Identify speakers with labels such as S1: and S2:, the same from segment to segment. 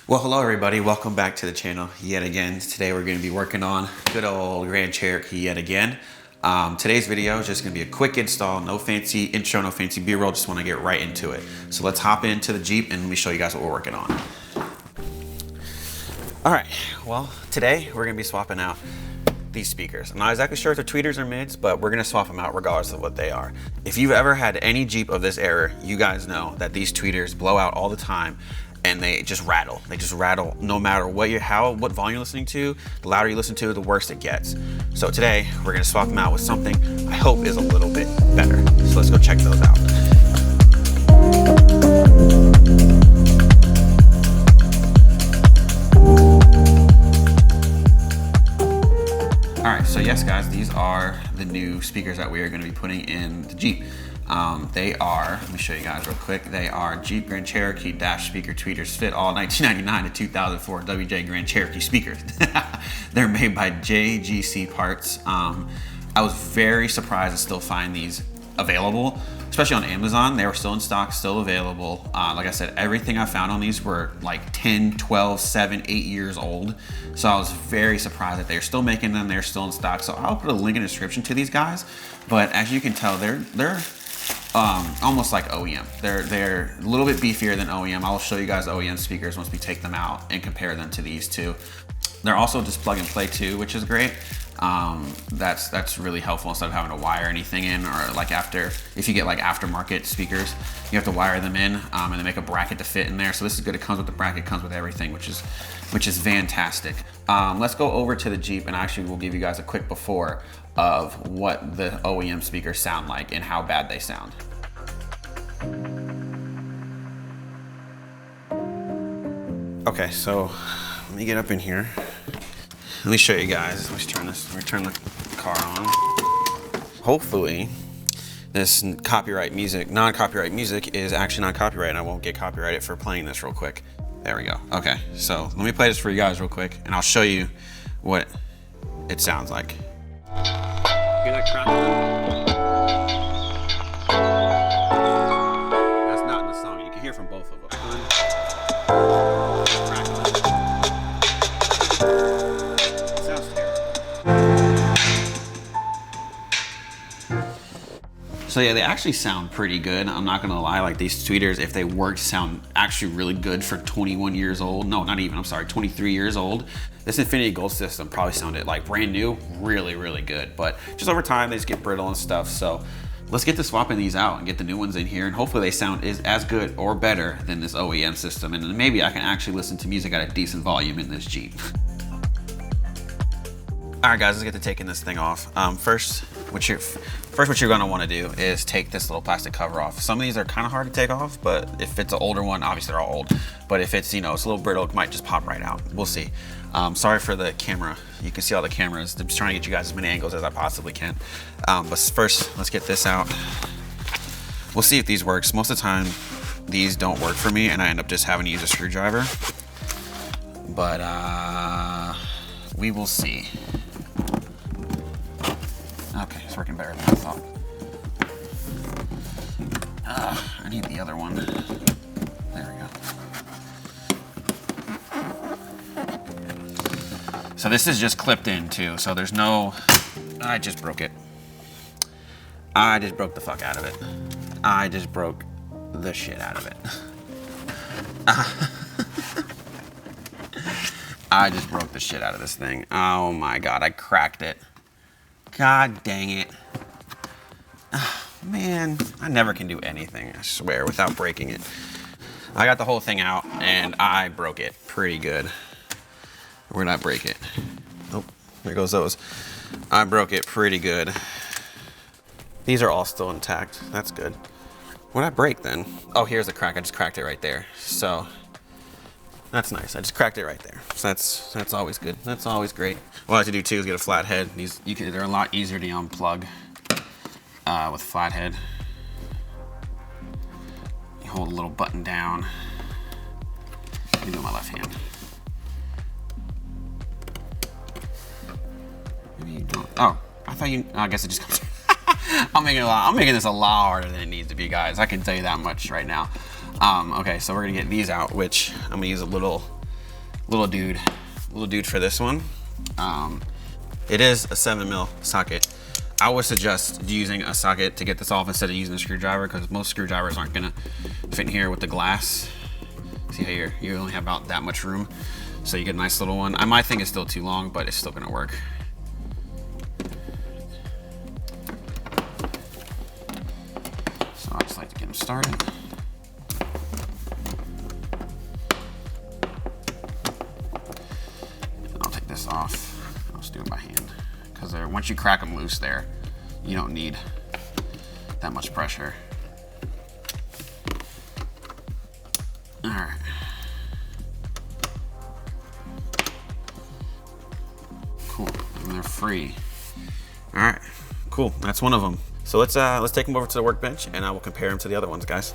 S1: Well, hello everybody, welcome back to the channel yet again. Today we're going to be working on good old Grand Cherokee yet again. Today's video is just going to be a quick install, no fancy intro, no fancy B-roll, just want to get right into it. So let's hop into the Jeep and let me show you guys what we're working on. Alright, well today we're going to be swapping out these speakers. I'm not exactly sure if they're tweeters or mids, but we're going to swap them out regardless of what they are. If you've ever had any Jeep of this era, you guys know that these tweeters blow out all the time. And they just rattle. They just rattle no matter what volume you're listening to. The louder you listen to, the worse it gets. So today, we're gonna swap them out with something I hope is a little bit better. So let's go check those out. All right, so yes guys, these are the new speakers that we are gonna be putting in the Jeep. They are, let me show you guys real quick. They are Jeep Gand Cherokee Speaker Tweeters Fit All 1999 to 2004 WJ Gand Cherokee speakers. They're made by JGC Parts. I was very surprised to still find these available, especially on Amazon. They were still in stock, still available. Like I said, everything I found on these were like 10, 12, 7, 8 years old. So I was very surprised that they're still making them. They're still in stock. So I'll put a link in the description to these guys. But as you can tell, they're almost like OEM. They're a little bit beefier than OEM. I'll show you guys OEM speakers once we take them out and compare them to these two. They're also just plug and play too, which is great. That's really helpful instead of having to wire anything in, or like if you get like aftermarket speakers, you have to wire them in and they make a bracket to fit in there. So this is good. It comes with the bracket, comes with everything, which is fantastic. Let's go over to the Jeep and actually we'll give you guys a quick before of what the OEM speakers sound like and how bad they sound. Okay, so let me get up in here. Let me show you guys. Let's turn the car on. Hopefully, this non-copyright music is actually not copyright, and I won't get copyrighted for playing this real quick. There we go. Okay, so let me play this for you guys real quick, and I'll show you what it sounds like. Hear that crap? That's not in the song. You can hear from both of them. It sounds terrible. So yeah, they actually sound pretty good. I'm not gonna lie, like these tweeters, if they worked, sound actually really good for 21 years old. No, not even, I'm sorry, 23 years old. This Infinity Gold system probably sounded like brand new, really, really good. But just over time, they just get brittle and stuff. So let's get to swapping these out and get the new ones in here. And hopefully they sound as good or better than this OEM system. And then maybe I can actually listen to music at a decent volume in this Jeep. All right guys, let's get to taking this thing off. First, what you're gonna wanna do is take this little plastic cover off. Some of these are kinda hard to take off, but if it's an older one, obviously they're all old. But if it's, it's a little brittle, it might just pop right out. We'll see. Sorry for the camera. You can see all the cameras. I'm just trying to get you guys as many angles as I possibly can. But first, let's get this out. We'll see if these works. Most of the time, these don't work for me, and I end up just having to use a screwdriver. But we will see. Okay, it's working better than I thought. I need the other one. There we go. So this is just clipped in too, so there's no, I just broke it. I just broke the fuck out of it. I just broke the shit out of it. I just broke the shit out of this thing. Oh my God, I cracked it. God dang it. Man, I never can do anything, I swear, without breaking it. I got the whole thing out and I broke it pretty good. Where did I break it? Oh, there goes those. I broke it pretty good. These are all still intact. That's good. What did I break then? Oh, here's the crack. I just cracked it right there. So that's nice. I just cracked it right there. So that's always good. That's always great. What I like to do too is get a flat head. They're a lot easier to unplug with flat head. You hold a little button down. Let me do it with my left hand. Maybe you don't. Oh, I thought you. I guess it just comes. I'm making this a lot harder than it needs to be, guys. I can tell you that much right now. Okay, so we're gonna get these out, which I'm gonna use a little little dude for this one. It is a 7mm socket. I would suggest using a socket to get this off instead of using a screwdriver, because most screwdrivers aren't gonna fit in here with the glass. See how you only have about that much room, so you get a nice little one. I might think it's still too long, but it's still gonna work. So I just like to get them started. I'll take this off. I'll just do it by hand, because once you crack them loose there, you don't need that much pressure. All right. Cool, and they're free. All right, cool, that's one of them. So let's take them over to the workbench and I will compare them to the other ones, guys.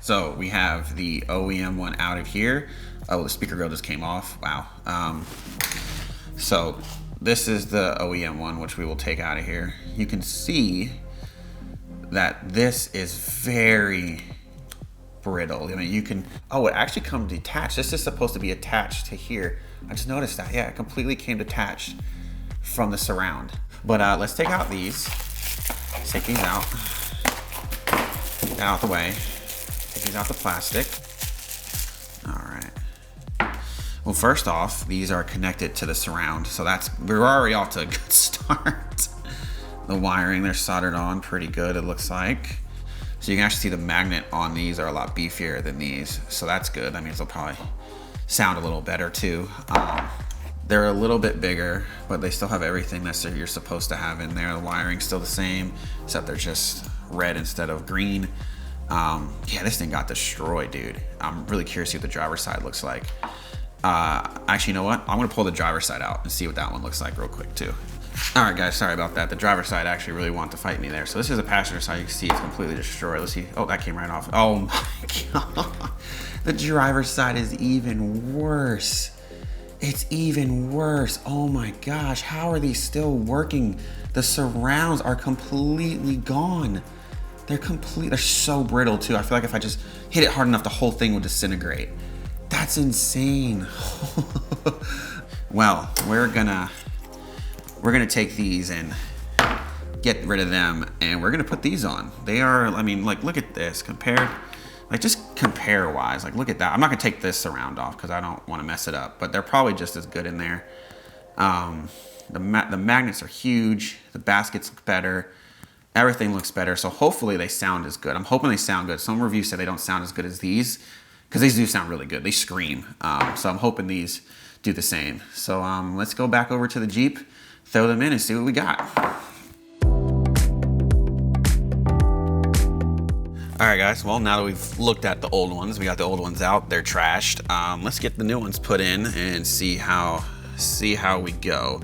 S1: So we have the OEM one out of here. Oh, the speaker grill just came off, wow. So this is the OEM one, which we will take out of here. You can see that this is very brittle. I mean, you can, oh, it actually comes detached. This is supposed to be attached to here. I just noticed that, yeah, it completely came detached from the surround. But let's take out these. Let's take these out. Get that out the way. Take these out the plastic. All right. Well, first off, these are connected to the surround. So we're already off to a good start. The wiring, they're soldered on pretty good, it looks like. So you can actually see the magnet on these are a lot beefier than these. So that's good. That means they'll probably sound a little better too. They're a little bit bigger, but they still have everything that you're supposed to have in there. The wiring's still the same, except they're just red instead of green. Yeah, this thing got destroyed, dude. I'm really curious to see what the driver's side looks like. Actually, you know what? I'm gonna pull the driver's side out and see what that one looks like real quick too. All right, guys, sorry about that. The driver's side actually really wanted to fight me there. So this is the passenger side. You can see it's completely destroyed. Let's see. Oh, that came right off. Oh my God. The driver's side is even worse. It's even worse. Oh my gosh, how are these still working? The surrounds are completely gone. They're so brittle too. I feel like if I just hit it hard enough, the whole thing would disintegrate. That's insane. Well, we're gonna take these and get rid of them, and we're gonna put these on. They are, I mean, like, look at this compared, like, just compare wise, like, look at that. I'm not gonna take this surround off because I don't want to mess it up, but they're probably just as good in there. The magnets are huge. The baskets look better. Everything looks better. So hopefully they sound as good. I'm hoping they sound good. Some reviews say they don't sound as good as these, because these do sound really good. They scream. So I'm hoping these do the same. So let's go back over to the Jeep, throw them in and see what we got. All right, guys, well, now that we've looked at the old ones, we got the old ones out, they're trashed. Let's get the new ones put in and see how we go.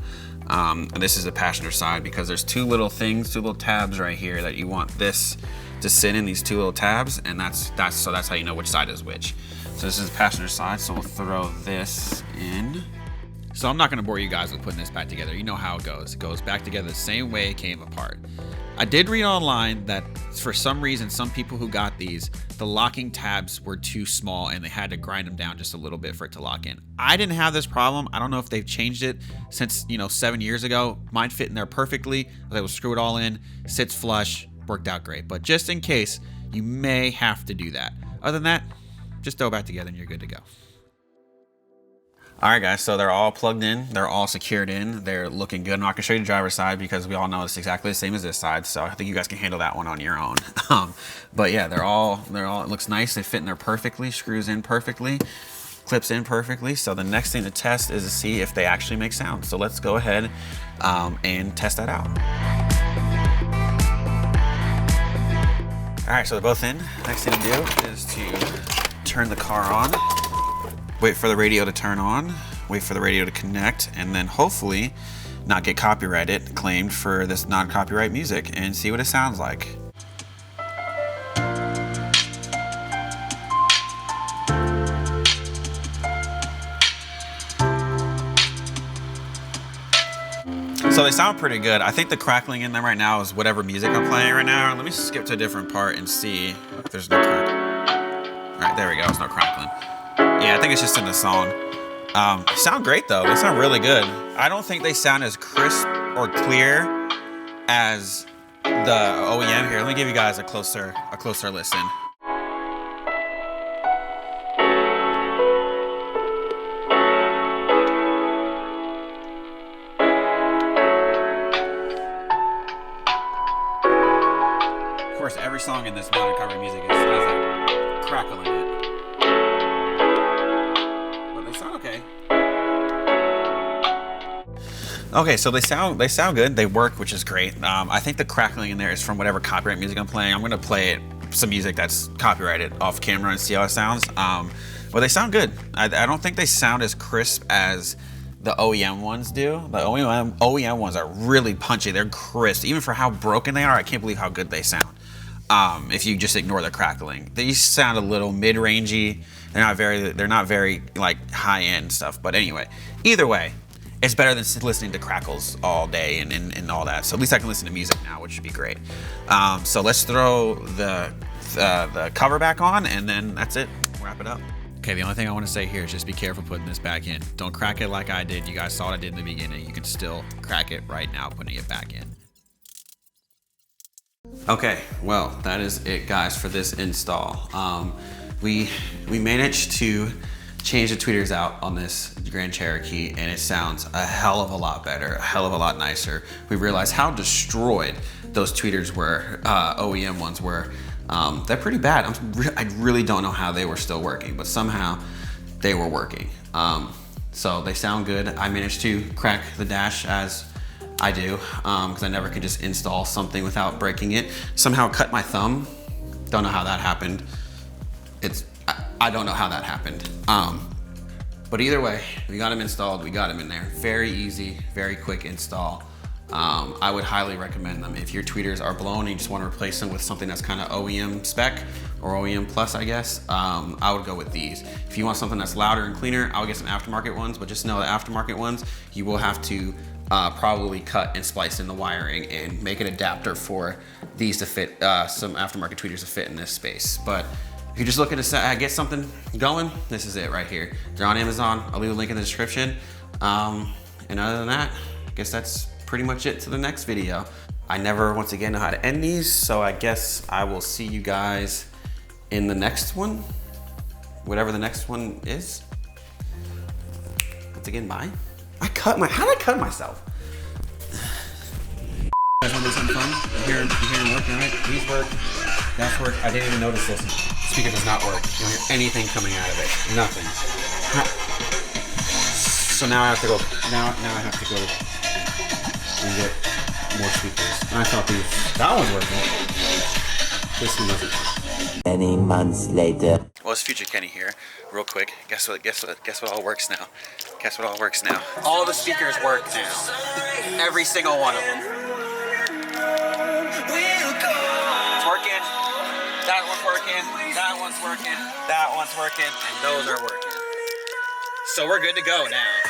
S1: This is the passenger side, because there's two little tabs right here that you want this to sit in, these two little tabs, and that's how you know which side is which. So this is the passenger side, so we'll throw this in. So I'm not gonna bore you guys with putting this back together. You know how it goes. It goes back together the same way it came apart. I did read online that for some reason, some people who got these, the locking tabs were too small and they had to grind them down just a little bit for it to lock in. I didn't have this problem. I don't know if they've changed it since, 7 years ago. Mine fit in there perfectly. I was screw it all in, sits flush, worked out great. But just in case, you may have to do that. Other than that, just throw it back together and you're good to go. All right, guys, so they're all plugged in. They're all secured in. They're looking good. I'm not gonna show you the driver's side because we all know it's exactly the same as this side. So I think you guys can handle that one on your own. But yeah, they're all, it looks nice. They fit in there perfectly, screws in perfectly, clips in perfectly. So the next thing to test is to see if they actually make sound. So let's go ahead and test that out. All right, so they're both in. Next thing to do is to turn the car on. Wait for the radio to turn on, wait for the radio to connect, and then hopefully not get copyrighted, claimed for this non-copyright music, and see what it sounds like. So they sound pretty good. I think the crackling in them right now is whatever music I'm playing right now. Let me skip to a different part and see if there's no crack. All right, there we go. It's no crackling. Yeah, I think it's just in the song. They sound great though. They sound really good. I don't think they sound as crisp or clear as the OEM. Here, let me give you guys a closer listen. Of course, every song in this modern country music has a crackle in it. But they sound okay. Okay, so they sound good. They work, which is great. I think the crackling in there is from whatever copyright music I'm playing. I'm gonna play some music that's copyrighted off camera and see how it sounds. But they sound good. I don't think they sound as crisp as the OEM ones do. The OEM ones are really punchy. They're crisp. Even for how broken they are, I can't believe how good they sound. If you just ignore the crackling. These sound a little mid-rangey. They're not very like high-end stuff. But anyway, either way, it's better than listening to crackles all day and all that. So at least I can listen to music now, which should be great. So let's throw the cover back on, and then that's it. Wrap it up. Okay, the only thing I want to say here is just be careful putting this back in. Don't crack it like I did. You guys saw what I did in the beginning. You can still crack it right now putting it back in. Okay, well, that is it, guys, for this install. We managed to change the tweeters out on this Grand Cherokee, and it sounds a hell of a lot better, a hell of a lot nicer. We realized how destroyed those tweeters were, OEM ones were. They're pretty bad. I really don't know how they were still working, but somehow they were working. So they sound good. I managed to crack the dash as I do, because I never could just install something without breaking it. Somehow cut my thumb. Don't know how that happened. I don't know how that happened. But either way, we got them installed, we got them in there. Very easy, very quick install. I would highly recommend them. If your tweeters are blown and you just want to replace them with something that's kind of OEM spec or OEM plus, I guess, I would go with these. If you want something that's louder and cleaner, I would get some aftermarket ones, but just know the aftermarket ones, you will have to probably cut and splice in the wiring and make an adapter for these to fit, some aftermarket tweeters to fit in this space. But if you're just looking to get something going, this is it right here. They're on Amazon. I'll leave a link in the description. And other than that, I guess that's pretty much it to the next video. I never, once again, know how to end these, so I guess I will see you guys in the next one, whatever the next one is. Once again, bye. How did I cut myself? You guys want to do something fun? You hear him working, right? These work, that's work. I didn't even notice this. Speaker does not work. You don't hear anything coming out of it. Nothing. So now I have to go. Now I have to go and get more speakers. And I thought that one's working. This one doesn't.
S2: Many months later.
S1: Well, it's Future Kenny here. Real quick. Guess what all works now? Guess what all works now? All the speakers work now. Every single one of them. It's working. That one's working. That one's working. That one's working. And those are working. So we're good to go now.